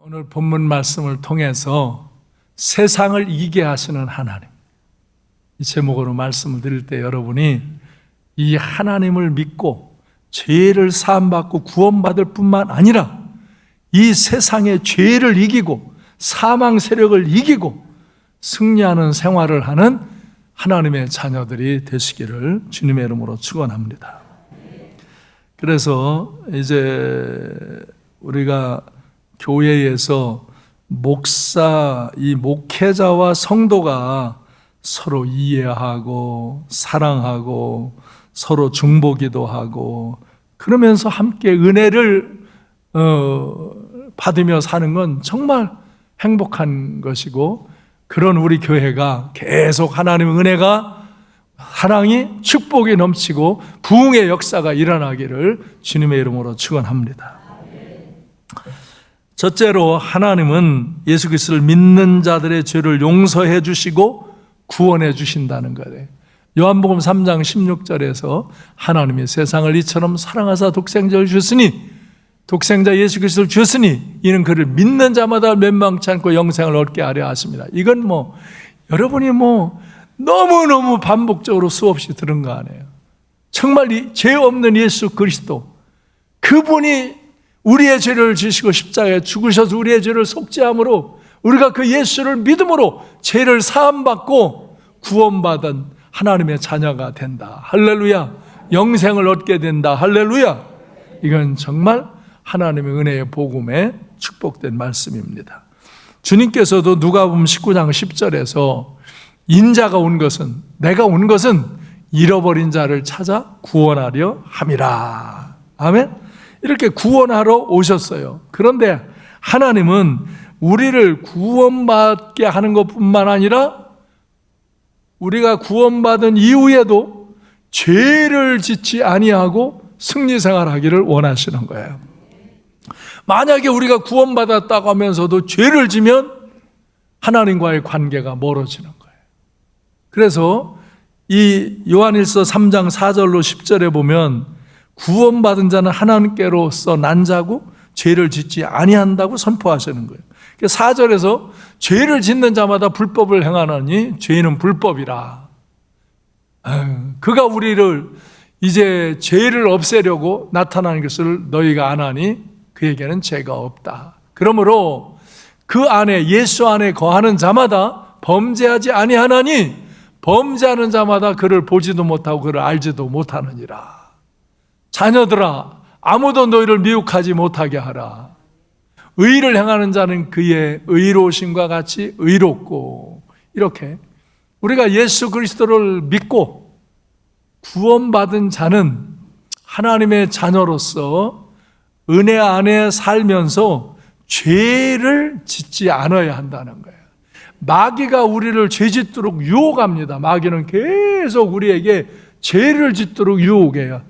오늘 본문 말씀을 통해서 세상을 이기게 하시는 하나님, 이 제목으로 말씀을 드릴 때 여러분이 이 하나님을 믿고 죄를 사함받고 구원받을 뿐만 아니라 이 세상의 죄를 이기고 사망 세력을 이기고 승리하는 생활을 하는 하나님의 자녀들이 되시기를 주님의 이름으로 축원합니다. 그래서 이제 우리가 교회에서 이 목회자와 성도가 서로 이해하고 사랑하고 서로 중보기도 하고 그러면서 함께 은혜를 받으며 사는 건 정말 행복한 것이고, 그런 우리 교회가 계속 하나님의 은혜가, 사랑이, 축복이 넘치고 부흥의 역사가 일어나기를 주님의 이름으로 축원합니다. 첫째로 하나님은 예수 그리스도를 믿는 자들의 죄를 용서해 주시고 구원해 주신다는 거예요. 요한복음 3장 16절에서 하나님이 세상을 이처럼 사랑하사 독생자를 주셨으니, 독생자 예수 그리스도를 주셨으니 이는 그를 믿는 자마다 멸망치 않고 영생을 얻게 하려 하십니다. 이건 여러분이 너무너무 반복적으로 수없이 들은 거 아니에요. 정말 이 죄 없는 예수 그리스도, 그분이 우리의 죄를 지시고 십자가에 죽으셔서 우리의 죄를 속죄함으로 우리가 그 예수를 믿음으로 죄를 사함받고 구원받은 하나님의 자녀가 된다. 할렐루야. 영생을 얻게 된다. 할렐루야. 이건 정말 하나님의 은혜의 복음에 축복된 말씀입니다. 주님께서도 누가복음 19장 10절에서 인자가 온 것은, 내가 온 것은 잃어버린 자를 찾아 구원하려 함이라. 아멘. 이렇게 구원하러 오셨어요. 그런데 하나님은 우리를 구원받게 하는 것뿐만 아니라 우리가 구원받은 이후에도 죄를 짓지 아니하고 승리생활하기를 원하시는 거예요. 만약에 우리가 구원받았다고 하면서도 죄를 지면 하나님과의 관계가 멀어지는 거예요. 그래서 이 요한일서 3장 4절로 10절에 보면 구원받은 자는 하나님께로서 난 자고 죄를 짓지 아니한다고 선포하시는 거예요. 4절에서 죄를 짓는 자마다 불법을 행하느니 죄는 불법이라. 그가 우리를 이제 죄를 없애려고 나타나는 것을 너희가 안 하니 그에게는 죄가 없다. 그러므로 그 안에, 예수 안에 거하는 자마다 범죄하지 아니하나니 범죄하는 자마다 그를 보지도 못하고 그를 알지도 못하느니라. 자녀들아, 아무도 너희를 미혹하지 못하게 하라. 의를 행하는 자는 그의 의로우심과 같이 의롭고, 이렇게 우리가 예수 그리스도를 믿고 구원받은 자는 하나님의 자녀로서 은혜 안에 살면서 죄를 짓지 않아야 한다는 거예요. 마귀가 우리를 죄 짓도록 유혹합니다. 마귀는 계속 우리에게 죄를 짓도록 유혹해요.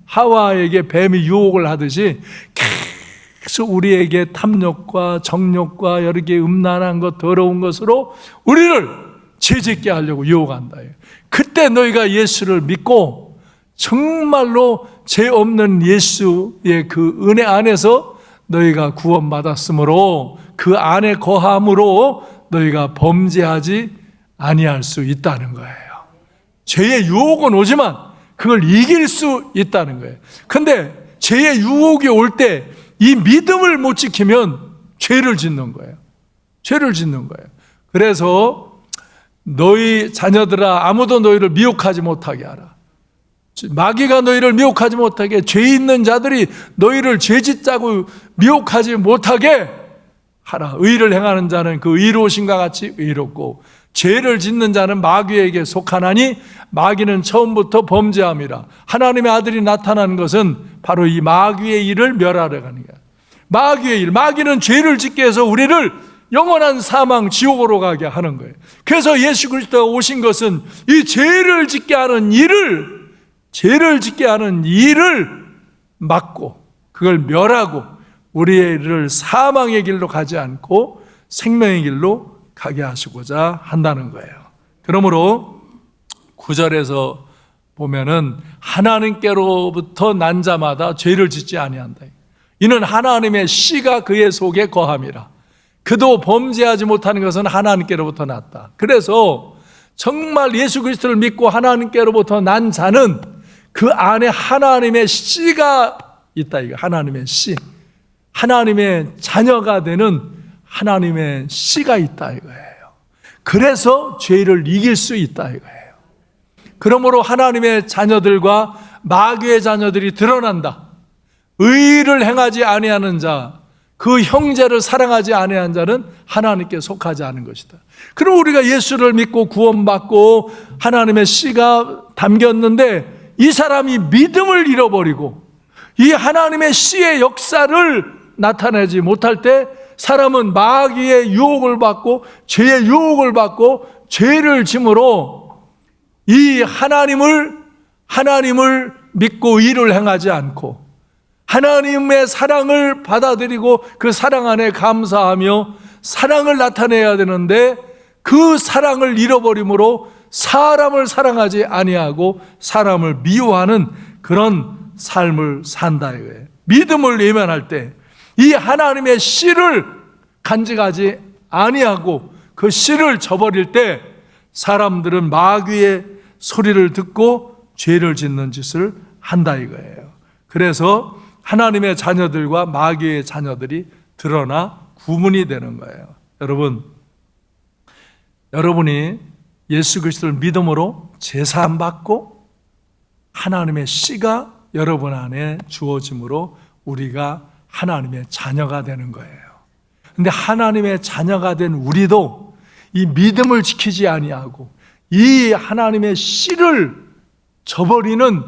하와에게 뱀이 유혹을 하듯이 계속 우리에게 탐욕과 정욕과 여러 개의 음란한 것, 더러운 것으로 우리를 죄짓게 하려고 유혹한다. 그때 너희가 예수를 믿고 정말로 죄 없는 예수의 그 은혜 안에서 너희가 구원받았으므로 그 안에 거함으로 너희가 범죄하지 아니할 수 있다는 거예요. 죄의 유혹은 오지만 그걸 이길 수 있다는 거예요. 근데 죄의 유혹이 올 때 이 믿음을 못 지키면 죄를 짓는 거예요. 죄를 짓는 거예요. 그래서 너희 자녀들아, 아무도 너희를 미혹하지 못하게 하라. 마귀가 너희를 미혹하지 못하게, 죄 있는 자들이 너희를 죄 짓자고 미혹하지 못하게 하라. 의를 행하는 자는 그 의로우심과 같이 의롭고 죄를 짓는 자는 마귀에게 속하나니 마귀는 처음부터 범죄함이라. 하나님의 아들이 나타난 것은 바로 이 마귀의 일을 멸하려 가는 거야. 마귀의 일, 마귀는 죄를 짓게 해서 우리를 영원한 사망, 지옥으로 가게 하는 거예요. 그래서 예수 그리스도가 오신 것은 이 죄를 짓게 하는 일을 막고 그걸 멸하고 우리를 사망의 길로 가지 않고 생명의 길로 가게 하시고자 한다는 거예요. 그러므로 9절에서 보면은 하나님께로부터 난 자마다 죄를 짓지 아니한다. 이는 하나님의 씨가 그의 속에 거함이라. 그도 범죄하지 못하는 것은 하나님께로부터 났다. 그래서 정말 예수 그리스도를 믿고 하나님께로부터 난 자는 그 안에 하나님의 씨가 있다. 이거 하나님의 씨, 하나님의 자녀가 되는 하나님의 씨가 있다 이거예요. 그래서 죄를 이길 수 있다 이거예요. 그러므로 하나님의 자녀들과 마귀의 자녀들이 드러난다. 의를 행하지 아니하는 자, 그 형제를 사랑하지 아니한 자는 하나님께 속하지 않은 것이다. 그럼 우리가 예수를 믿고 구원받고 하나님의 씨가 담겼는데 이 사람이 믿음을 잃어버리고 이 하나님의 씨의 역사를 나타내지 못할 때 사람은 마귀의 유혹을 받고 죄의 유혹을 받고 죄를 짐으로 이 하나님을 믿고 의를 행하지 않고 하나님의 사랑을 받아들이고 그 사랑 안에 감사하며 사랑을 나타내야 되는데 그 사랑을 잃어버림으로 사람을 사랑하지 아니하고 사람을 미워하는 그런 삶을 산다 이거예요. 믿음을 예면할 때 이 하나님의 씨를 간직하지 아니하고 그 씨를 저버릴 때 사람들은 마귀의 소리를 듣고 죄를 짓는 짓을 한다 이거예요. 그래서 하나님의 자녀들과 마귀의 자녀들이 드러나 구분이 되는 거예요. 여러분이 예수 그리스도를 믿음으로 제사함 받고 하나님의 씨가 여러분 안에 주어짐으로 우리가 하나님의 자녀가 되는 거예요. 그런데 하나님의 자녀가 된 우리도 이 믿음을 지키지 아니하고 이 하나님의 씨를 저버리는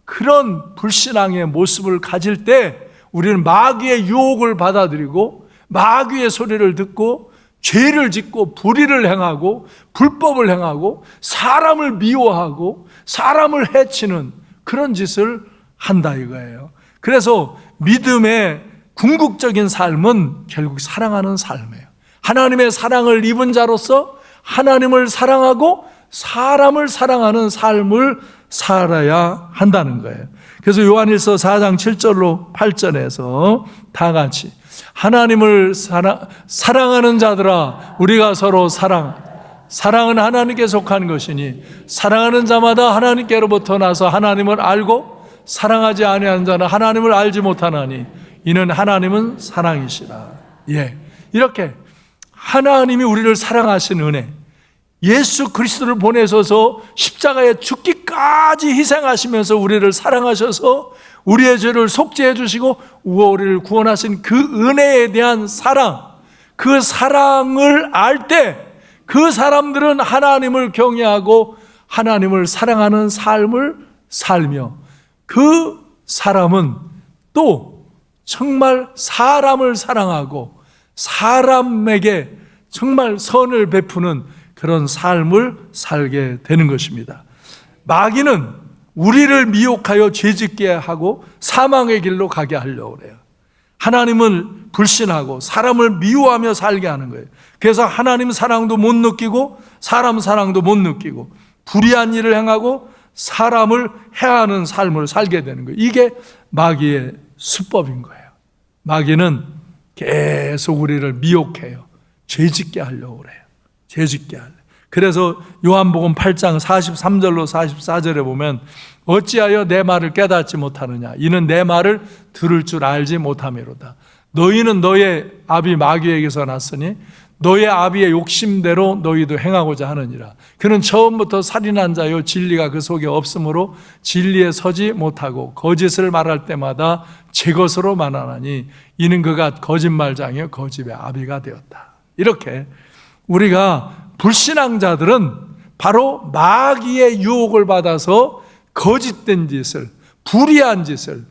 그런 불신앙의 모습을 가질 때 우리는 마귀의 유혹을 받아들이고 마귀의 소리를 듣고 죄를 짓고 불의를 행하고 불법을 행하고 사람을 미워하고 사람을 해치는 그런 짓을 한다 이거예요. 그래서 믿음의 궁극적인 삶은 결국 사랑하는 삶이에요. 하나님의 사랑을 입은 자로서 하나님을 사랑하고 사람을 사랑하는 삶을 살아야 한다는 거예요. 그래서 요한일서 4장 7절로 8절에서 다 하나님을 사랑하는 자들아 우리가 서로 사랑은 하나님께 속한 것이니 사랑하는 자마다 하나님께로부터 나서 하나님을 알고 사랑하지 아니하는 자는 하나님을 알지 못하나니 이는 하나님은 사랑이시라. 이렇게 하나님이 우리를 사랑하신 은혜, 예수 그리스도를 보내셔서 십자가에 죽기까지 희생하시면서 우리를 사랑하셔서 우리의 죄를 속죄해 주시고 우리를 구원하신 그 은혜에 대한 사랑, 그 사랑을 알 때 그 사람들은 하나님을 경외하고 하나님을 사랑하는 삶을 살며 그 사람은 또 정말 사람을 사랑하고 사람에게 정말 선을 베푸는 그런 삶을 살게 되는 것입니다. 마귀는 우리를 미혹하여 죄짓게 하고 사망의 길로 가게 하려고 그래요. 하나님을 불신하고 사람을 미워하며 살게 하는 거예요. 그래서 하나님 사랑도 못 느끼고 사람 사랑도 못 느끼고 불의한 일을 행하고 사람을 해하는 삶을 살게 되는 거예요. 이게 마귀의 수법인 거예요. 마귀는 계속 우리를 미혹해요. 죄짓게 하려고 그래요. 죄짓게 하려고. 그래서 요한복음 8장 43절로 44절에 보면 어찌하여 내 말을 깨닫지 못하느냐 이는 내 말을 들을 줄 알지 못함이로다. 너희는 너의 아비 마귀에게서 났으니 너의 아비의 욕심대로 너희도 행하고자 하느니라. 그는 처음부터 살인한 자요 진리가 그 속에 없으므로 진리에 서지 못하고 거짓을 말할 때마다 제 것으로 말하나니 이는 그가 거짓말장이요 거짓의 아비가 되었다. 이렇게 우리가 불신앙자들은 바로 마귀의 유혹을 받아서 거짓된 짓을, 불의한 짓을,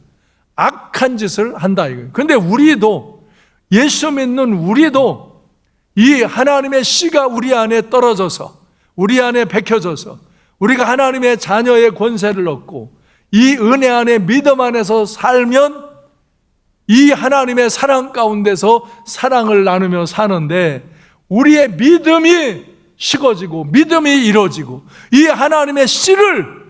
악한 짓을 한다 이거예요. 그런데 우리도, 예수 믿는 우리도 이 하나님의 씨가 우리 안에 떨어져서 우리 안에 베껴져서 우리가 하나님의 자녀의 권세를 얻고 이 은혜 안에 믿음 안에서 살면 이 하나님의 사랑 가운데서 사랑을 나누며 사는데 우리의 믿음이 식어지고 믿음이 이루어지고 이 하나님의 씨를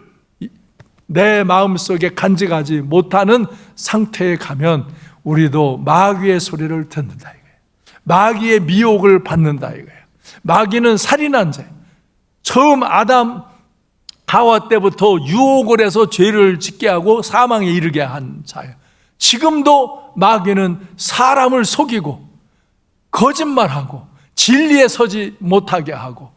내 마음속에 간직하지 못하는 상태에 가면 우리도 마귀의 소리를 듣는다 이거예요. 마귀의 미혹을 받는다 이거예요. 마귀는 살인한 자. 처음 아담 하와 때부터 유혹을 해서 죄를 짓게 하고 사망에 이르게 한 자예요. 지금도 마귀는 사람을 속이고 거짓말하고 진리에 서지 못하게 하고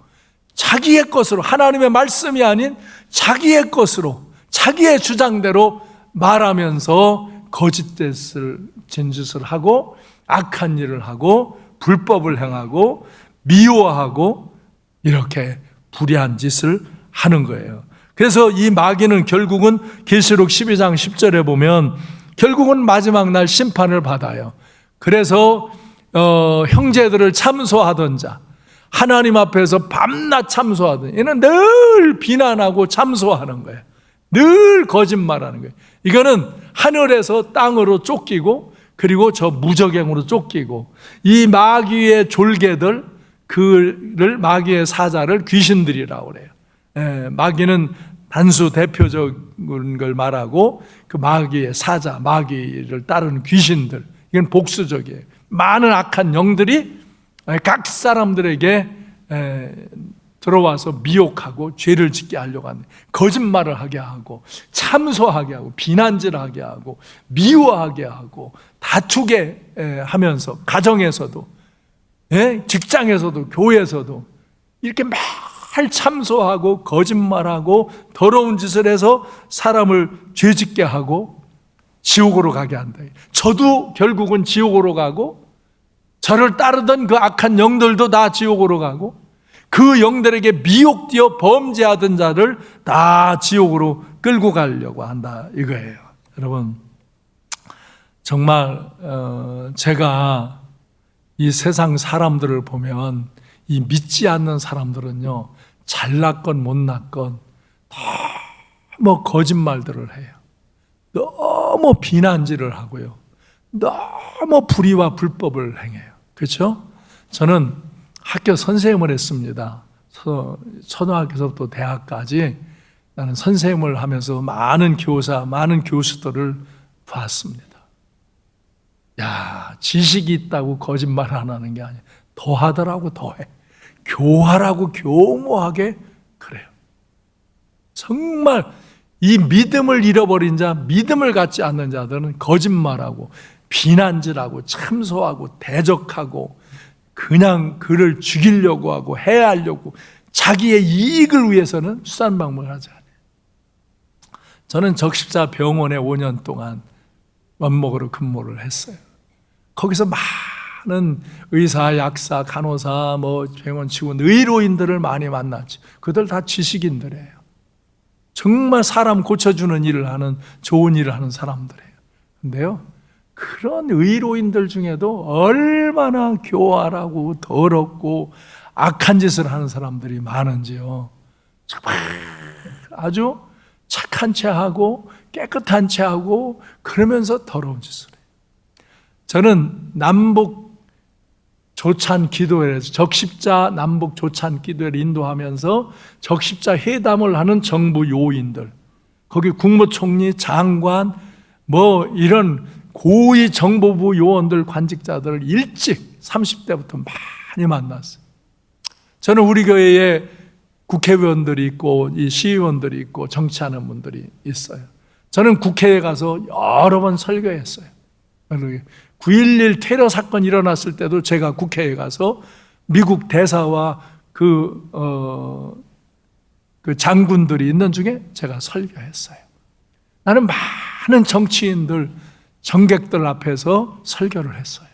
자기의 것으로, 하나님의 말씀이 아닌 자기의 것으로, 자기의 주장대로 말하면서 거짓짓을, 진짓을 하고 악한 일을 하고 불법을 행하고 미워하고 이렇게 불의한 짓을 하는 거예요. 그래서 이 마귀는 결국은 계시록 12장 10절에 보면 결국은 마지막 날 심판을 받아요. 그래서 형제들을 참소하던 자, 하나님 앞에서 밤낮 참소하던, 얘는 늘 비난하고 참소하는 거예요. 늘 거짓말하는 거예요. 이거는 하늘에서 땅으로 쫓기고 그리고 저 무저갱으로 쫓기고, 이 마귀의 졸개들, 그를 마귀의 사자를 귀신들이라고 그래요. 마귀는 단수 대표적인 걸 말하고 그 마귀의 사자, 마귀를 따르는 귀신들, 이건 복수적이에요. 많은 악한 영들이 각 사람들에게 들어와서 미혹하고 죄를 짓게 하려고 하는, 거짓말을 하게 하고 참소하게 하고 비난질하게 하고 미워하게 하고 다투게 하면서, 가정에서도 직장에서도 교회에서도 이렇게 막 참소하고 거짓말하고 더러운 짓을 해서 사람을 죄짓게 하고 지옥으로 가게 한다. 저도 결국은 지옥으로 가고 저를 따르던 그 악한 영들도 다 지옥으로 가고 그 영들에게 미혹되어 범죄하던 자를 다 지옥으로 끌고 가려고 한다 이거예요. 여러분, 정말 제가 이 세상 사람들을 보면 이 믿지 않는 사람들은요, 잘났건 못났건 너무 거짓말들을 해요. 너무 비난질을 하고요. 너무 불의와 불법을 행해요. 그렇죠? 저는 학교 선생님을 했습니다. 초등학교서부터 대학까지 나는 선생님을 하면서 많은 교사, 많은 교수들을 봤습니다. 야, 지식이 있다고 거짓말 안 하는 게 아니에요. 더하더라고, 더해. 교활하고 교모하게 그래요. 정말 이 믿음을 잃어버린 자, 믿음을 갖지 않는 자들은 거짓말하고 비난질하고 참소하고 대적하고 그냥 그를 죽이려고 하고 해하려고 자기의 이익을 위해서는 수단방법을 하지 않아요. 저는 적십자 병원에 5년 동안 원목으로 근무를 했어요. 거기서 많은 의사, 약사, 간호사, 병원 직원, 의료인들을 많이 만났죠. 그들 다 지식인들이에요. 정말 사람 고쳐주는 일을 하는, 좋은 일을 하는 사람들이에요. 근데요, 그런 의료인들 중에도 얼마나 교활하고 더럽고 악한 짓을 하는 사람들이 많은지요. 정말 아주 착한 채 하고 깨끗한 채 하고 그러면서 더러운 짓을 해요. 저는 남북 조찬 기도회에서 적십자 남북 조찬 기도회를 인도하면서 적십자 회담을 하는 정부 요인들, 거기 국무총리, 장관, 이런 고위 정보부 요원들, 관직자들을 일찍 30대부터 많이 만났어요. 저는 우리 교회에 국회의원들이 있고 이 시의원들이 있고 정치하는 분들이 있어요. 저는 국회에 가서 여러 번 설교했어요. 9.11 테러 사건이 일어났을 때도 제가 국회에 가서 미국 대사와 그 장군들이 있는 중에 제가 설교했어요. 나는 많은 정치인들, 정객들 앞에서 설교를 했어요.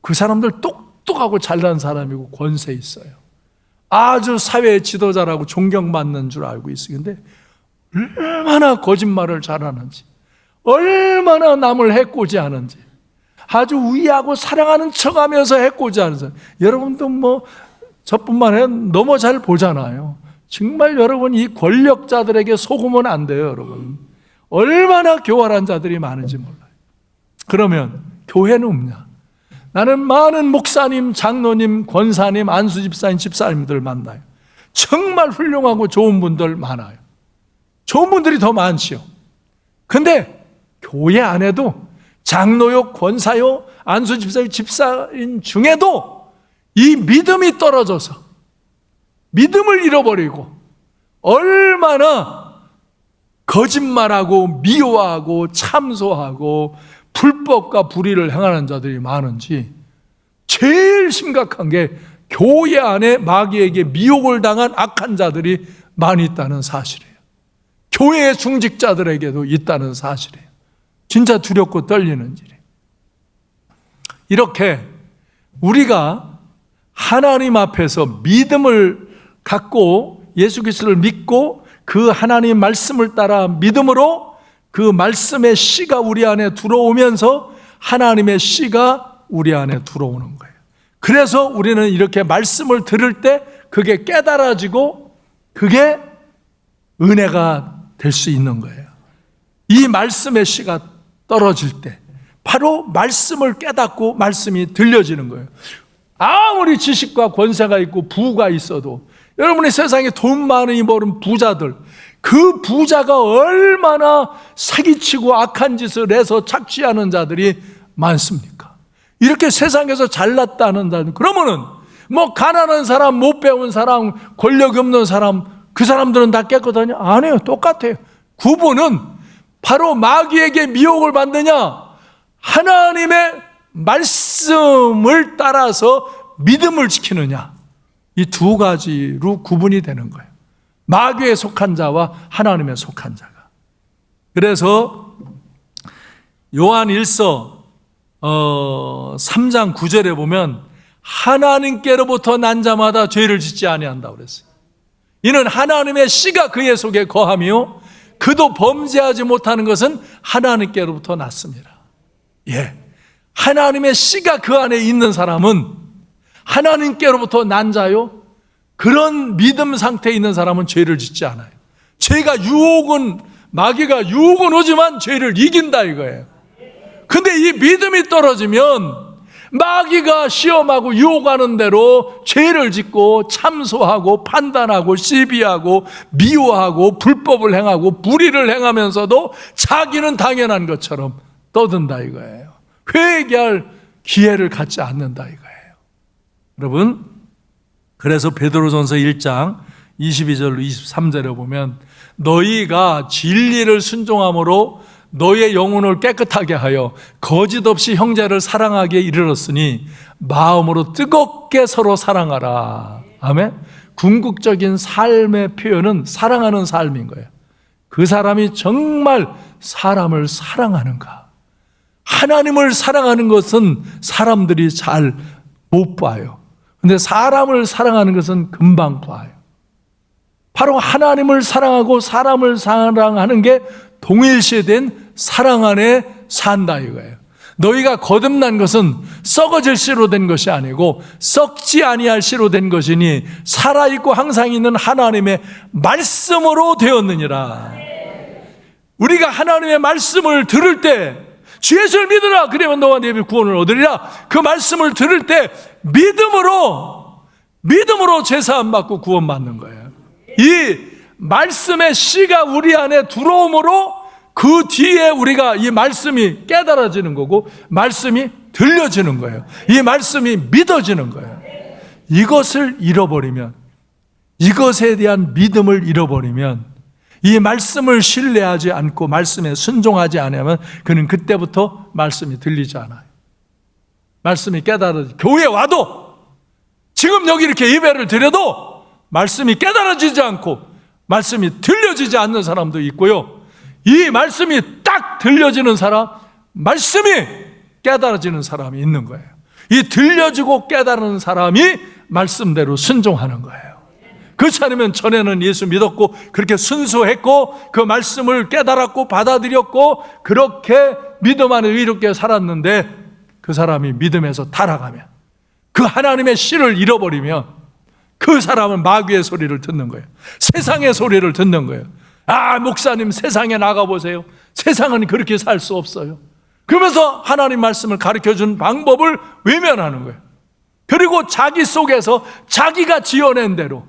그 사람들 똑똑하고 잘난 사람이고 권세 있어요. 아주 사회 지도자라고 존경받는 줄 알고 있어요. 근데 얼마나 거짓말을 잘하는지, 얼마나 남을 해코지하는지, 아주 위하고 사랑하는 척하면서 해코지하는. 여러분도 저뿐만 아니라 너무 잘 보잖아요. 정말 여러분, 이 권력자들에게 속으면 안 돼요, 여러분. 얼마나 교활한 자들이 많은지 몰라요. 그러면 교회는 없냐? 나는 많은 목사님, 장로님, 권사님, 안수집사님, 집사님들 만나요. 정말 훌륭하고 좋은 분들 많아요. 좋은 분들이 더 많지요. 근데 교회 안에도 장로요, 권사요, 안수 집사요, 집사인 중에도 이 믿음이 떨어져서 믿음을 잃어버리고 얼마나 거짓말하고 미워하고 참소하고 불법과 불의를 행하는 자들이 많은지, 제일 심각한 게 교회 안에 마귀에게 미혹을 당한 악한 자들이 많이 있다는 사실이에요. 교회의 중직자들에게도 있다는 사실이에요. 진짜 두렵고 떨리는 일이에요. 이렇게 우리가 하나님 앞에서 믿음을 갖고 예수 그리스도를 믿고 그 하나님 말씀을 따라 믿음으로 그 말씀의 씨가 우리 안에 들어오면서 하나님의 씨가 우리 안에 들어오는 거예요. 그래서 우리는 이렇게 말씀을 들을 때 그게 깨달아지고 그게 은혜가 될 수 있는 거예요. 이 말씀의 씨가 떨어질 때 바로 말씀을 깨닫고 말씀이 들려지는 거예요. 아무리 지식과 권세가 있고 부가 있어도, 여러분이 세상에 돈 많이 버는 부자들, 그 부자가 얼마나 사기치고 악한 짓을 해서 착취하는 자들이 많습니까? 이렇게 세상에서 잘났다는 자들, 그러면은 뭐 가난한 사람, 못 배운 사람, 권력이 없는 사람, 그 사람들은 다 깨끗하냐? 아니에요. 똑같아요. 구분은 바로 마귀에게 미혹을 받느냐, 하나님의 말씀을 따라서 믿음을 지키느냐, 이 두 가지로 구분이 되는 거예요. 마귀에 속한 자와 하나님에 속한 자가. 그래서 요한 1서 3장 9절에 보면 하나님께로부터 난 자마다 죄를 짓지 아니한다고 그랬어요. 이는 하나님의 씨가 그의 속에 거하며 그도 범죄하지 못하는 것은 하나님께로부터 났습니다. 예, 하나님의 씨가 그 안에 있는 사람은 하나님께로부터 난 자요, 그런 믿음 상태에 있는 사람은 죄를 짓지 않아요. 죄가 유혹은, 마귀가 유혹은 오지만 죄를 이긴다 이거예요. 근데 이 믿음이 떨어지면 마귀가 시험하고 유혹하는 대로 죄를 짓고 참소하고 판단하고 시비하고 미워하고 불법을 행하고 불의를 행하면서도 자기는 당연한 것처럼 떠든다 이거예요. 회개할 기회를 갖지 않는다 이거예요. 여러분, 그래서 베드로전서 1장 22절로 23절에 보면 너희가 진리를 순종함으로 너희의 영혼을 깨끗하게 하여 거짓 없이 형제를 사랑하기에 이르렀으니 마음으로 뜨겁게 서로 사랑하라. 아멘. 궁극적인 삶의 표현은 사랑하는 삶인 거예요. 그 사람이 정말 사람을 사랑하는가. 하나님을 사랑하는 것은 사람들이 잘 못 봐요. 근데 사람을 사랑하는 것은 금방 봐요. 바로 하나님을 사랑하고 사람을 사랑하는 게 동일시된 사랑 안에 산다 이거예요. 너희가 거듭난 것은 썩어질 씨로 된 것이 아니고 썩지 아니할 씨로 된 것이니 살아있고 항상 있는 하나님의 말씀으로 되었느니라. 우리가 하나님의 말씀을 들을 때 주 예수를 믿으라 그러면 너와 네 구원을 얻으리라. 그 말씀을 들을 때 믿음으로 제사함 받고 구원 받는 거예요. 이 말씀의 씨가 우리 안에 들어오므로 그 뒤에 우리가 이 말씀이 깨달아지는 거고 말씀이 들려지는 거예요. 이 말씀이 믿어지는 거예요. 이것을 잃어버리면, 이것에 대한 믿음을 잃어버리면, 이 말씀을 신뢰하지 않고 말씀에 순종하지 않으면 그는 그때부터 말씀이 들리지 않아요. 말씀이 깨달아지지, 교회에 와도 지금 여기 이렇게 예배를 드려도 말씀이 깨달아지지 않고 말씀이 들려지지 않는 사람도 있고요, 이 말씀이 딱 들려지는 사람, 말씀이 깨달아지는 사람이 있는 거예요. 이 들려지고 깨달은 사람이 말씀대로 순종하는 거예요. 그렇지 않으면 전에는 예수 믿었고 그렇게 순수했고 그 말씀을 깨달았고 받아들였고 그렇게 믿음 안에 의롭게 살았는데 그 사람이 믿음에서 타락하면, 그 하나님의 씨를 잃어버리면 그 사람은 마귀의 소리를 듣는 거예요. 세상의 소리를 듣는 거예요. 아, 목사님 세상에 나가보세요. 세상은 그렇게 살 수 없어요. 그러면서 하나님 말씀을 가르쳐준 방법을 외면하는 거예요. 그리고 자기 속에서 자기가 지어낸 대로,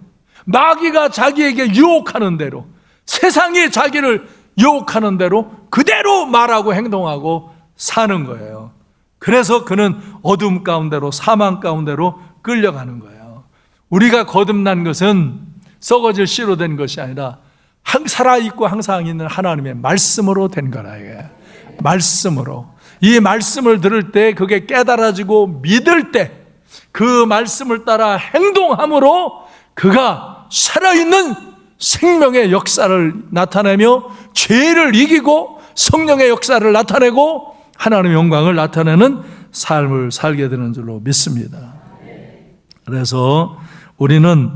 마귀가 자기에게 유혹하는 대로, 세상이 자기를 유혹하는 대로 그대로 말하고 행동하고 사는 거예요. 그래서 그는 어둠 가운데로, 사망 가운데로 끌려가는 거예요. 우리가 거듭난 것은 썩어질 씨로 된 것이 아니라 살아있고 항상 있는 하나님의 말씀으로 된 거라. 이게 말씀으로. 이 말씀을 들을 때, 그게 깨달아지고 믿을 때, 그 말씀을 따라 행동함으로 그가 살아있는 생명의 역사를 나타내며 죄를 이기고 성령의 역사를 나타내고 하나님의 영광을 나타내는 삶을 살게 되는 줄로 믿습니다. 그래서 우리는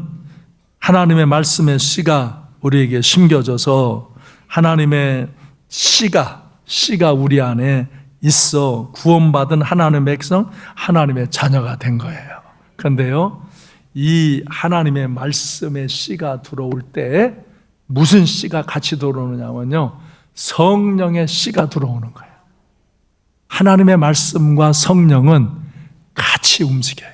하나님의 말씀의 씨가 우리에게 심겨져서 하나님의 씨가 우리 안에 있어 구원받은 하나님의 백성, 하나님의 자녀가 된 거예요. 그런데요, 이 하나님의 말씀의 씨가 들어올 때 무슨 씨가 같이 들어오느냐면요, 성령의 씨가 들어오는 거예요. 하나님의 말씀과 성령은 같이 움직여요.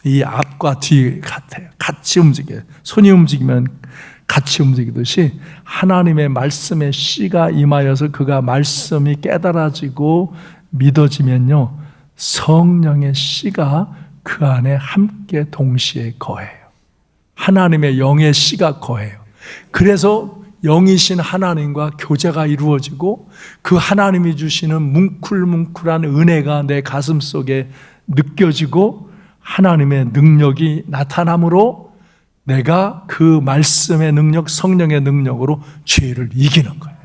이 앞과 뒤 같아요. 같이 움직여요. 손이 움직이면 같이 움직이듯이 하나님의 말씀의 씨가 임하여서 그가 말씀이 깨달아지고 믿어지면요, 성령의 씨가 그 안에 함께 동시에 거해요. 하나님의 영의 씨가 거해요. 그래서 영이신 하나님과 교제가 이루어지고 그 하나님이 주시는 뭉클뭉클한 은혜가 내 가슴 속에 느껴지고 하나님의 능력이 나타나므로 내가 그 말씀의 능력, 성령의 능력으로 죄를 이기는 거예요.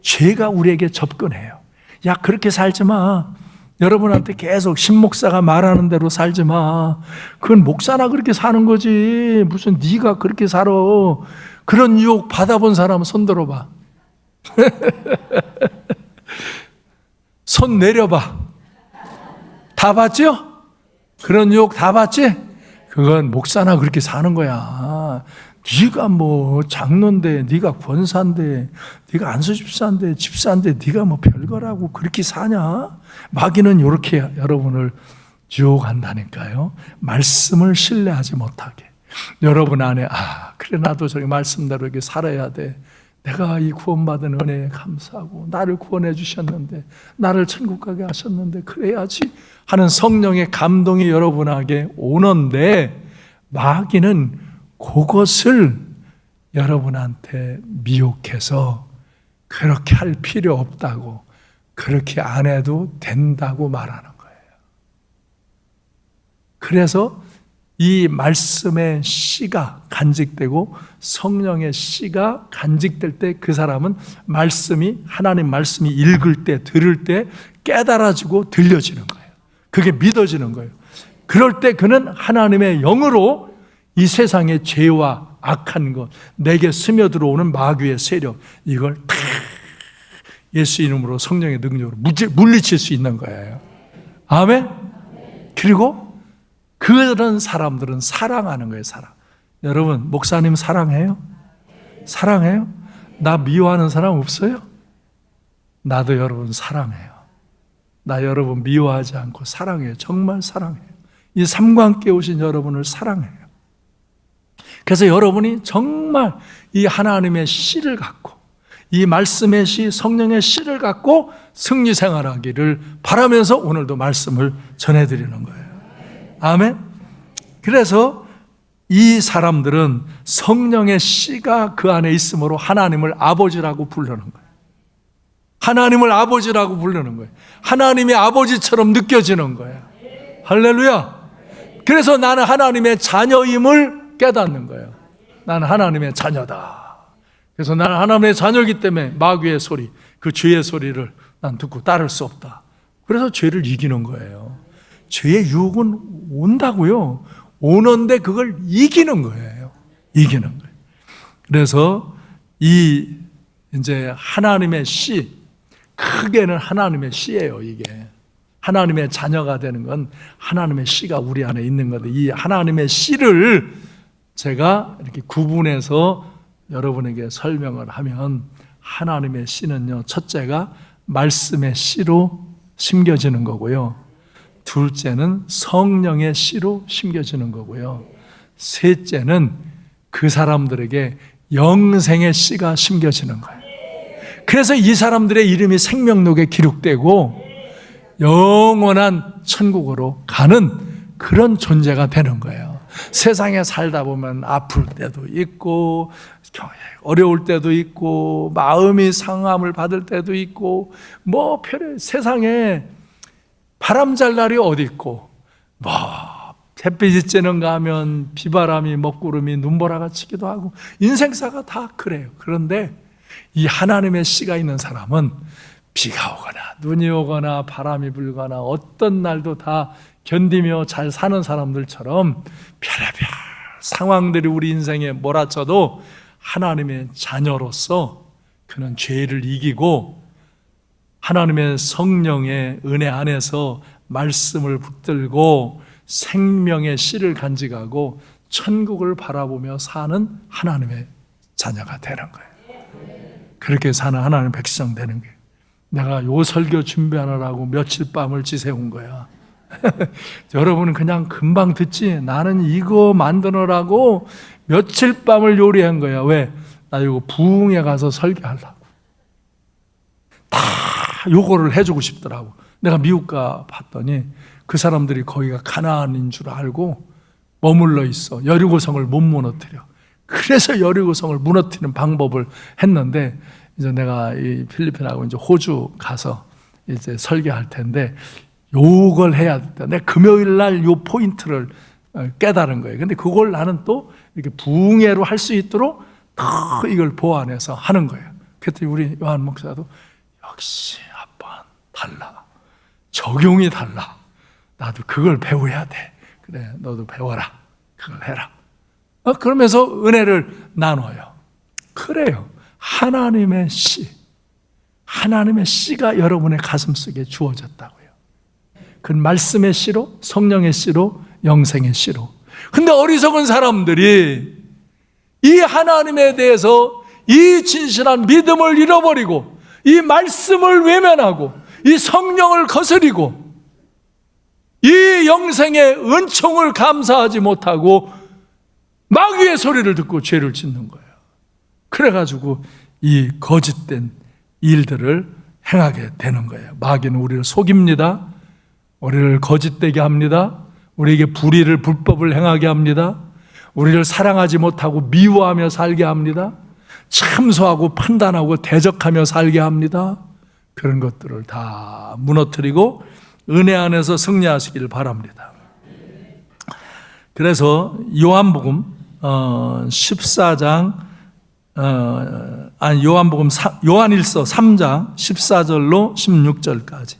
죄가 우리에게 접근해요. 야, 그렇게 살지 마. 여러분한테 계속 신목사가 말하는 대로 살지 마. 그건 목사나 그렇게 사는 거지. 무슨 네가 그렇게 살아. 그런 유혹 받아본 사람은 손 들어봐. 손 내려봐. 다 봤죠? 그런 유혹 다 봤지? 그건 목사나 그렇게 사는 거야. 네가 뭐 장로인데, 네가 권사인데, 네가 안수집사인데, 집사인데 네가 뭐 별거라고 그렇게 사냐? 마귀는 이렇게 여러분을 유혹한다니까요. 말씀을 신뢰하지 못하게. 여러분 안에 그래, 나도 저기 말씀대로 이렇게 살아야 돼. 내가 이 구원받은 은혜에 감사하고 나를 구원해 주셨는데, 나를 천국 가게 하셨는데 그래야지 하는 성령의 감동이 여러분에게 오는데, 마귀는 그것을 여러분한테 미혹해서 그렇게 할 필요 없다고, 그렇게 안 해도 된다고 말하는 거예요. 그래서 이 말씀의 씨가 간직되고 성령의 씨가 간직될 때 그 사람은 말씀이, 하나님 말씀이 읽을 때, 들을 때 깨달아지고 들려지는 거예요. 그게 믿어지는 거예요. 그럴 때 그는 하나님의 영으로 이 세상의 죄와 악한 것, 내게 스며들어오는 마귀의 세력, 이걸 다 예수 이름으로 성령의 능력으로 물리칠 수 있는 거예요. 아멘? 그리고 그런 사람들은 사랑하는 거예요. 사랑. 여러분, 목사님 사랑해요? 사랑해요? 나 미워하는 사람 없어요? 나도 여러분 사랑해요. 나 여러분 미워하지 않고 사랑해요. 정말 사랑해요. 이 삶과 함께 오신 여러분을 사랑해요. 그래서 여러분이 정말 이 하나님의 씨를 갖고, 이 말씀의 씨, 성령의 씨를 갖고 승리 생활하기를 바라면서 오늘도 말씀을 전해드리는 거예요. 아멘. 그래서 이 사람들은 성령의 씨가 그 안에 있으므로 하나님을 아버지라고 부르는 거예요. 하나님을 아버지라고 부르는 거예요. 하나님의 아버지처럼 느껴지는 거예요. 할렐루야. 그래서 나는 하나님의 자녀임을 깨닫는 거예요. 나는 하나님의 자녀다. 그래서 나는 하나님의 자녀이기 때문에 마귀의 소리, 그 죄의 소리를 난 듣고 따를 수 없다. 그래서 죄를 이기는 거예요. 죄의 유혹은 온다고요. 오는데 그걸 이기는 거예요. 이기는 거예요. 그래서 이 이제 하나님의 씨, 크게는 하나님의 씨예요. 이게 하나님의 자녀가 되는 건 하나님의 씨가 우리 안에 있는 건데, 이 하나님의 씨를 제가 이렇게 구분해서 여러분에게 설명을 하면, 하나님의 씨는요, 첫째가 말씀의 씨로 심겨지는 거고요, 둘째는 성령의 씨로 심겨지는 거고요, 셋째는 그 사람들에게 영생의 씨가 심겨지는 거예요. 그래서 이 사람들의 이름이 생명록에 기록되고 영원한 천국으로 가는 그런 존재가 되는 거예요. 세상에 살다 보면 아플 때도 있고 어려울 때도 있고 마음이 상함을 받을 때도 있고 뭐 세상에 바람 잘 날이 어디 있고 뭐 햇빛이 쬐는가 하면 비바람이 먹구름이 눈보라가 치기도 하고 인생사가 다 그래요. 그런데 이 하나님의 씨가 있는 사람은 비가 오거나 눈이 오거나 바람이 불거나 어떤 날도 다 견디며 잘 사는 사람들처럼 별의별 상황들이 우리 인생에 몰아쳐도 하나님의 자녀로서 그는 죄를 이기고 하나님의 성령의 은혜 안에서 말씀을 붙들고 생명의 씨를 간직하고 천국을 바라보며 사는 하나님의 자녀가 되는 거예요. 그렇게 사는 하나님의 백성 되는 거예요. 내가 요 설교 준비하느라고 며칠 밤을 지새운 거야. 여러분은 그냥 금방 듣지. 나는 이거 만드느라고 며칠 밤을 요리한 거야. 왜? 나 이거 부흥에 가서 설교하려고. 다 요거를 해주고 싶더라고. 내가 미국 가 봤더니 그 사람들이 거기가 가나안인 줄 알고 머물러 있어. 여리고성을 못 무너뜨려. 그래서 여리고성을 무너뜨리는 방법을 했는데 이제 내가 이 필리핀하고 이제 호주 가서 이제 설교할 텐데 요걸 해야 돼. 내가 금요일 날 요 포인트를 깨달은 거예요. 근데 그걸 나는 또 이렇게 부흥회로 할 수 있도록 더 이걸 보완해서 하는 거예요. 그랬더니 우리 요한 목사도 역시 아빠는 달라. 적용이 달라. 나도 그걸 배워야 돼. 그래, 너도 배워라. 그걸 해라. 그러면서 은혜를 나눠요. 그래요. 하나님의 씨. 하나님의 씨가 여러분의 가슴 속에 주어졌다고요. 그 말씀의 씨로, 성령의 씨로, 영생의 씨로. 근데 어리석은 사람들이 이 하나님에 대해서 이 진실한 믿음을 잃어버리고 이 말씀을 외면하고 이 성령을 거스리고 이 영생의 은총을 감사하지 못하고 마귀의 소리를 듣고 죄를 짓는 거예요. 그래가지고 이 거짓된 일들을 행하게 되는 거예요. 마귀는 우리를 속입니다. 우리를 거짓되게 합니다. 우리에게 불의를 불법을 행하게 합니다. 우리를 사랑하지 못하고 미워하며 살게 합니다. 참소하고 판단하고 대적하며 살게 합니다. 그런 것들을 다 무너뜨리고 은혜 안에서 승리하시기를 바랍니다. 그래서 요한복음 14장 요한일서 3장 14절로 16절까지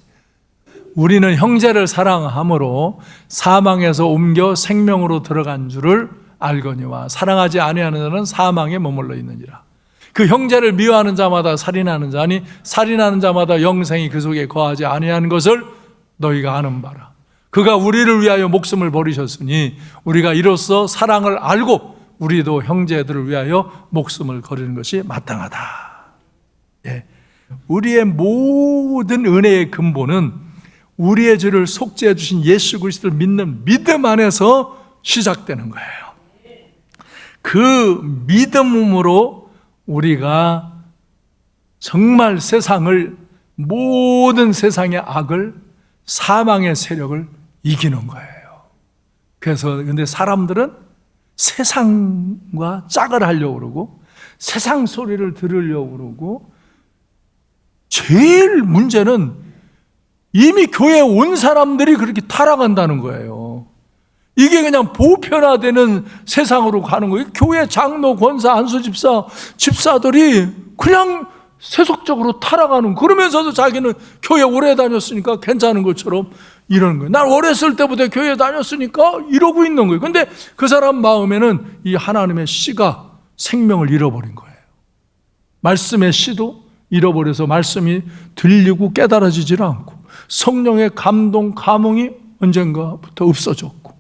우리는 형제를 사랑함으로 사망에서 옮겨 생명으로 들어간 줄을 알거니와 사랑하지 아니하는 자는 사망에 머물러 있느니라. 그 형제를 미워하는 자마다 살인하는 자니 살인하는 자마다 영생이 그 속에 거하지 아니하는 것을 너희가 아는 바라. 그가 우리를 위하여 목숨을 버리셨으니 우리가 이로써 사랑을 알고 우리도 형제들을 위하여 목숨을 거리는 것이 마땅하다. 예. 우리의 모든 은혜의 근본은 우리의 죄를 속죄해 주신 예수 그리스도를 믿는 믿음 안에서 시작되는 거예요. 그 믿음으로 우리가 정말 모든 세상의 악을, 사망의 세력을 이기는 거예요. 그래서 근데 사람들은 세상과 짝을 하려고 그러고 세상 소리를 들으려고 그러고 제일 문제는 이미 교회에 온 사람들이 그렇게 타락한다는 거예요. 이게 그냥 보편화되는 세상으로 가는 거예요. 교회 장로, 권사, 안수 집사들이 그냥 세속적으로 타락하는, 그러면서도 자기는 교회 오래 다녔으니까 괜찮은 것처럼 이러는 거예요. 난 어렸을 때부터 교회 다녔으니까 이러고 있는 거예요. 근데 그 사람 마음에는 이 하나님의 씨가 생명을 잃어버린 거예요. 말씀의 씨도 잃어버려서 말씀이 들리고 깨달아지질 않고 성령의 감동, 감흥이 언젠가부터 없어졌고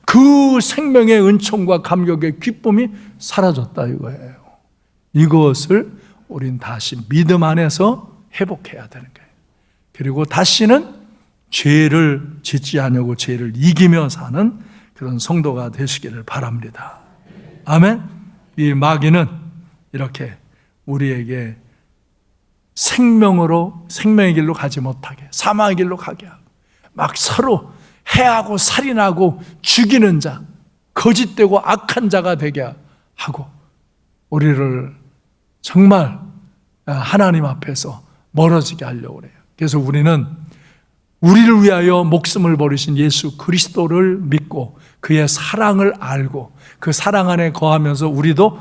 그 생명의 은총과 감격의 기쁨이 사라졌다 이거예요. 이것을 우린 다시 믿음 안에서 회복해야 되는 거예요. 그리고 다시는 죄를 짓지 않으려고 죄를 이기며 사는 그런 성도가 되시기를 바랍니다. 아멘. 이 마귀는 이렇게 우리에게 생명의 길로 가지 못하게, 사망의 길로 가게 하고, 막 서로 해하고 살인하고 죽이는 자, 거짓되고 악한 자가 되게 하고, 우리를 정말 하나님 앞에서 멀어지게 하려고 그래요. 그래서 우리는 우리를 위하여 목숨을 버리신 예수 그리스도를 믿고 그의 사랑을 알고 그 사랑 안에 거하면서 우리도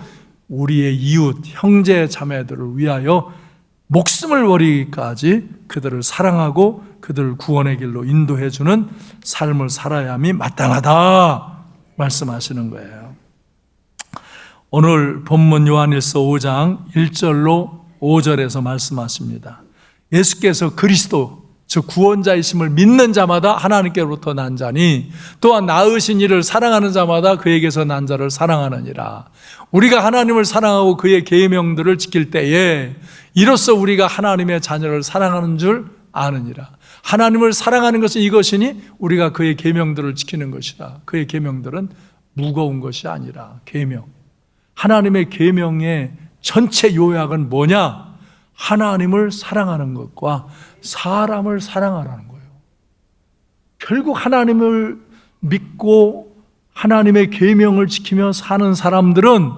우리의 이웃, 형제, 자매들을 위하여 목숨을 버리기까지 그들을 사랑하고 그들을 구원의 길로 인도해주는 삶을 살아야함이 마땅하다 말씀하시는 거예요. 오늘 본문 요한일서 5장 1절로 5절에서 말씀하십니다. 예수께서 그리스도 즉 구원자이심을 믿는 자마다 하나님께로부터 난 자니 또한 낳으신 이를 사랑하는 자마다 그에게서 난 자를 사랑하느니라. 우리가 하나님을 사랑하고 그의 계명들을 지킬 때에 이로써 우리가 하나님의 자녀를 사랑하는 줄 아느니라. 하나님을 사랑하는 것은 이것이니 우리가 그의 계명들을 지키는 것이라. 그의 계명들은 무거운 것이 아니라 계명. 하나님의 계명의 전체 요약은 뭐냐? 하나님을 사랑하는 것과 사람을 사랑하라는 거예요. 결국 하나님을 믿고 하나님의 계명을 지키며 사는 사람들은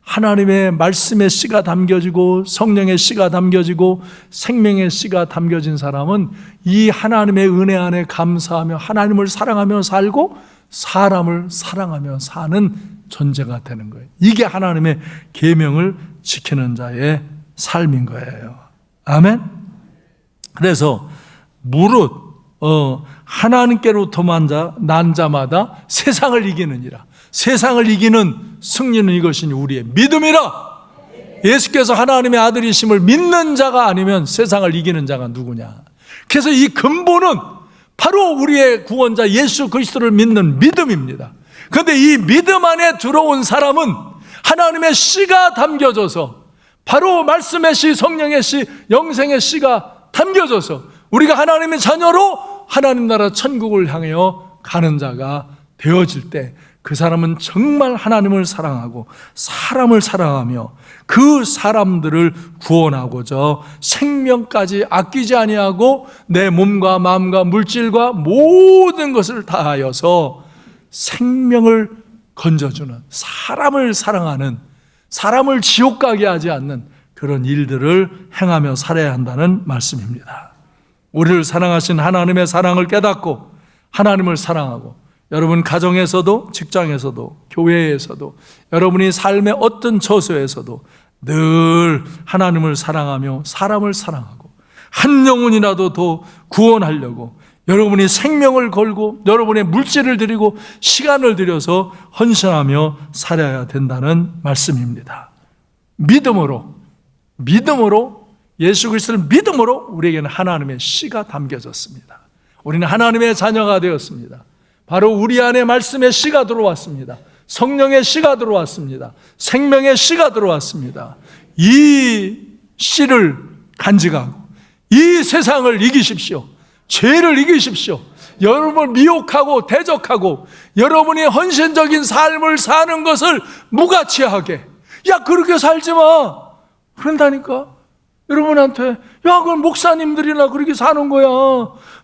하나님의 말씀의 씨가 담겨지고 성령의 씨가 담겨지고 생명의 씨가 담겨진 사람은 이 하나님의 은혜 안에 감사하며 하나님을 사랑하며 살고 사람을 사랑하며 사는 존재가 되는 거예요. 이게 하나님의 계명을 지키는 자의 삶인 거예요. 아멘. 그래서 무릇 하나님께로부터 난 자마다 세상을 이기느니라. 세상을 이기는 승리는 이것이니 우리의 믿음이라. 예수께서 하나님의 아들이심을 믿는 자가 아니면 세상을 이기는 자가 누구냐. 그래서 이 근본은 바로 우리의 구원자 예수 그리스도를 믿는 믿음입니다. 그런데 이 믿음 안에 들어온 사람은 하나님의 씨가 담겨져서 바로 말씀의 씨, 성령의 씨, 영생의 씨가 담겨져서 우리가 하나님의 자녀로 하나님 나라 천국을 향하여 가는 자가 되어질 때 그 사람은 정말 하나님을 사랑하고 사람을 사랑하며 그 사람들을 구원하고자 생명까지 아끼지 아니하고 내 몸과 마음과 물질과 모든 것을 다하여서 생명을 건져주는, 사람을 사랑하는, 사람을 지옥 가게 하지 않는 그런 일들을 행하며 살아야 한다는 말씀입니다. 우리를 사랑하신 하나님의 사랑을 깨닫고 하나님을 사랑하고 여러분 가정에서도 직장에서도 교회에서도 여러분이 삶의 어떤 처소에서도 늘 하나님을 사랑하며 사람을 사랑하고 한 영혼이라도 더 구원하려고 여러분이 생명을 걸고 여러분의 물질을 드리고 시간을 들여서 헌신하며 살아야 된다는 말씀입니다. 믿음으로 예수 그리스도를 믿음으로 우리에게는 하나님의 씨가 담겨졌습니다. 우리는 하나님의 자녀가 되었습니다. 바로 우리 안에 말씀의 씨가 들어왔습니다. 성령의 씨가 들어왔습니다. 생명의 씨가 들어왔습니다. 이 씨를 간직하고 이 세상을 이기십시오. 죄를 이기십시오. 여러분을 미혹하고 대적하고 여러분이 헌신적인 삶을 사는 것을 무가치하게, 야 그렇게 살지 마 그런다니까. 여러분한테 야 그건 목사님들이나 그렇게 사는 거야,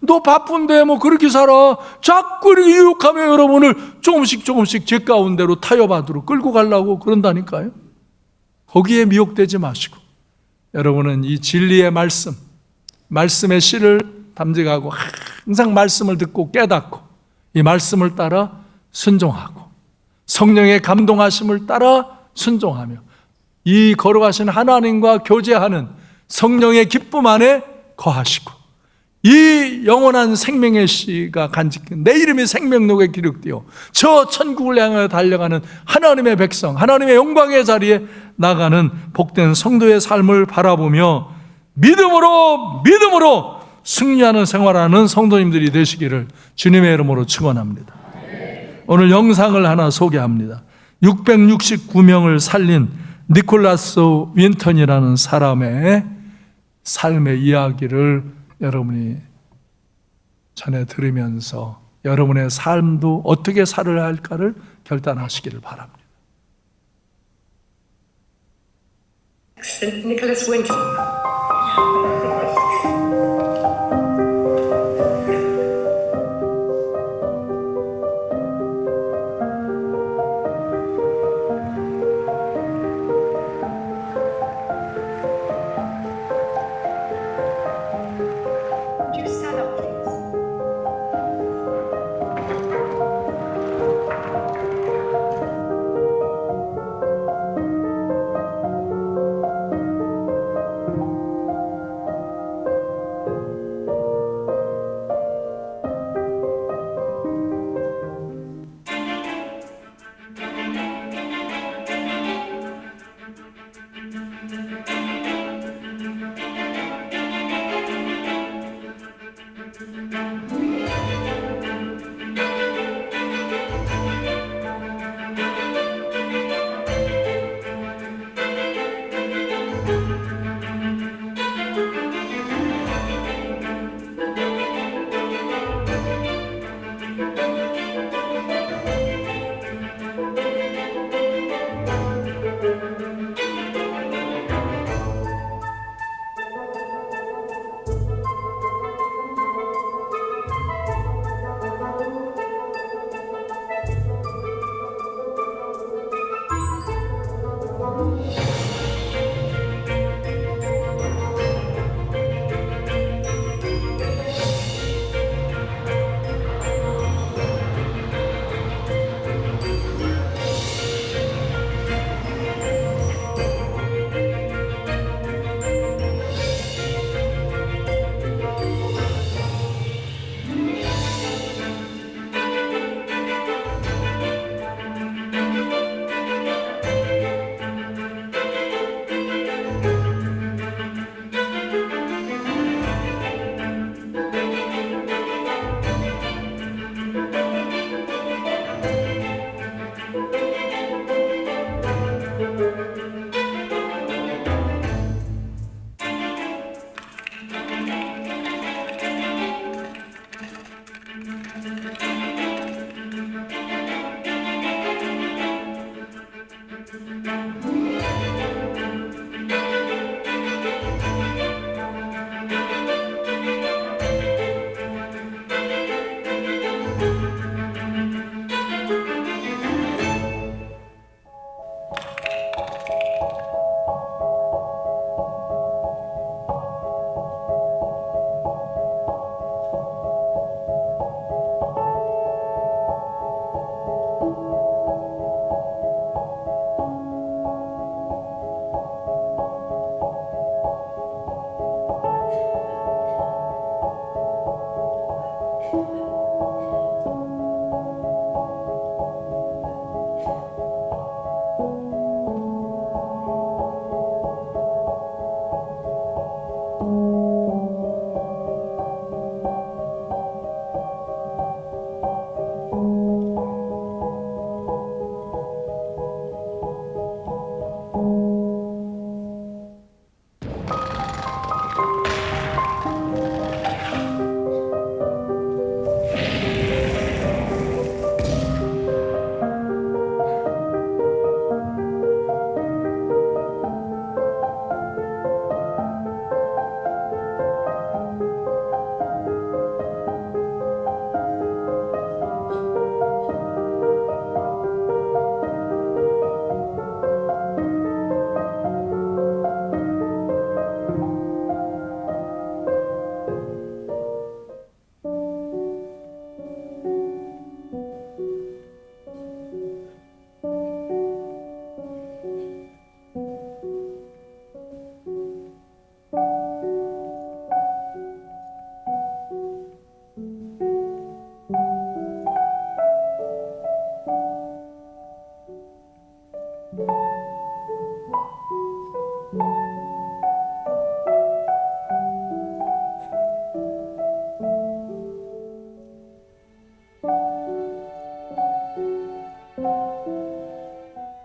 너 바쁜데 뭐 그렇게 살아, 자꾸 이렇게 유혹하며 여러분을 조금씩 죄 가운데로 타협하도록 끌고 가려고 그런다니까요. 거기에 미혹되지 마시고 여러분은 이 진리의 말씀의 씨를 담직하고 항상 말씀을 듣고 깨닫고 이 말씀을 따라 순종하고 성령의 감동하심을 따라 순종하며 이 걸어가신 하나님과 교제하는 성령의 기쁨 안에 거하시고 이 영원한 생명의 씨가 간직된 내 이름이 생명록에 기록되어 저 천국을 향하여 달려가는 하나님의 백성, 하나님의 영광의 자리에 나가는 복된 성도의 삶을 바라보며 믿음으로 승리하는 생활하는 성도님들이 되시기를 주님의 이름으로 축원합니다. 오늘 영상을 하나 소개합니다. 669명을 살린 니콜라스 윈턴이라는 사람의 삶의 이야기를 여러분이 전해 들으면서 여러분의 삶도 어떻게 살아야 할까를 결단하시기를 바랍니다. St. Nicholas Winton Would you stand up, please?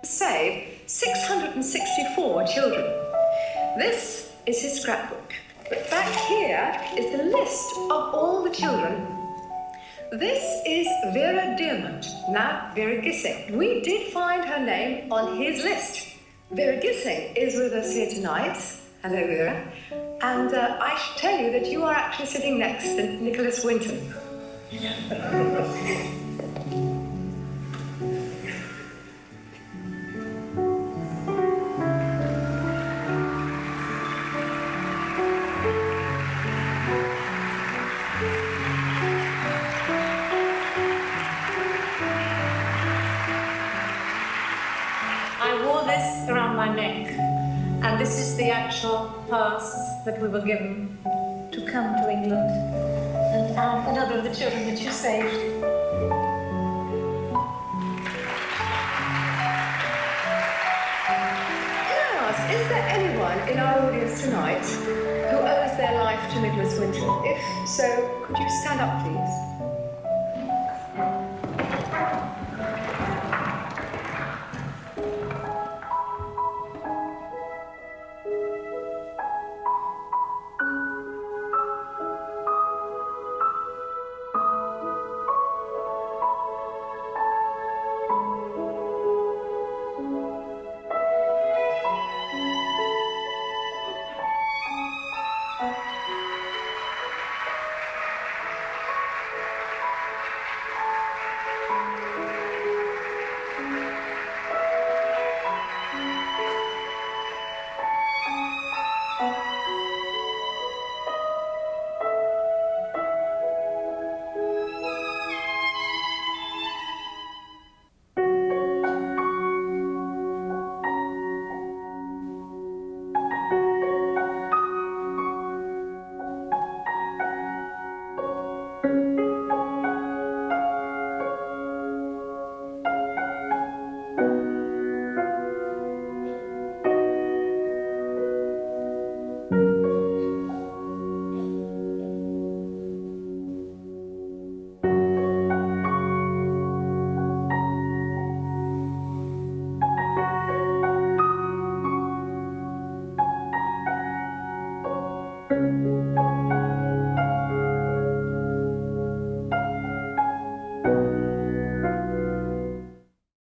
Saved 664 children. This is his scrapbook. But back here is the list of all the children. This is Vera Diamond, now Vera Gissing. We did find her name on his list. Vera Gissing is with us here tonight. Hello, Vera. And I should tell you that you are actually sitting next to Nicholas Winton. I wore this around my neck, and this is the actual pass that we were given to come to England. And I'm another of the children that you saved. Can I ask, is there anyone in our audience tonight who owes their life to Nicholas Winton? If so, could you stand up, please?